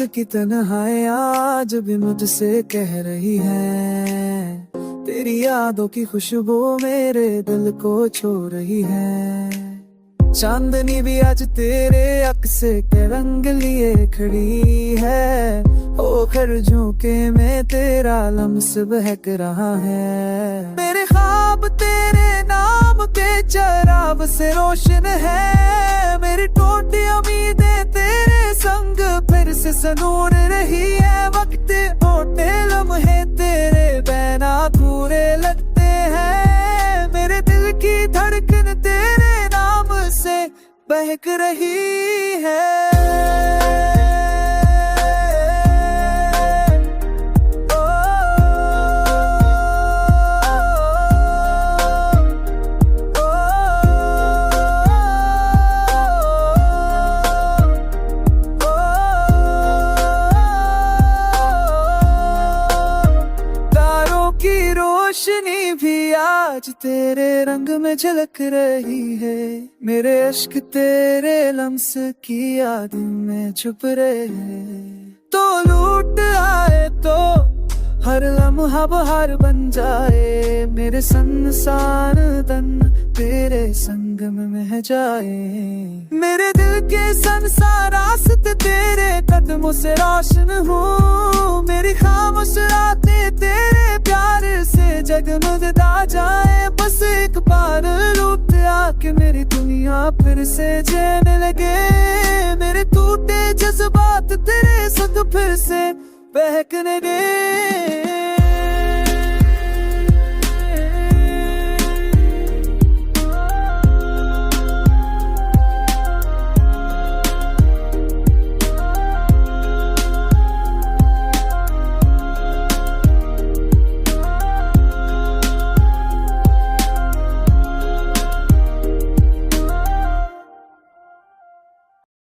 की तन्हाई आज भी मुझसे कह रही है, तेरी यादों की खुशबू मेरे दिल को छू रही है। चांदनी भी आज तेरे अक्से के रंग लिए खड़ी है, ओखर झोंके में तेरा लम्स बहक रहा है। मेरे ख्वाब तेरे नाम के चराग से रोशन है, मेरी टूटी उम्मीदें तेरे संग फिर से सनूर रही है। वक्त ओटे लम्हे तेरे बैना पूरे लगते हैं, मेरे दिल की धड़कन तेरे नाम से बहक रही है। रोशनी भी आज तेरे रंग में झलक रही है, मेरे अश्क तेरे लम्स की याद में छुप रहे हैं। तो लूट आए तो हर लम्हा बहार बन जाए, मेरे संसार तन तेरे संगम में जाए। मेरे दिल के संसार रास्ते तेरे कदमों से रोशन हो, मेरी खामोश रातें तेरे प्यार से जगमगता जाए। बस एक बार लूट आके मेरी दुनिया फिर से जीने लगे, मेरे टूटे जज्बात तेरे संग फिर से बहकने लगे।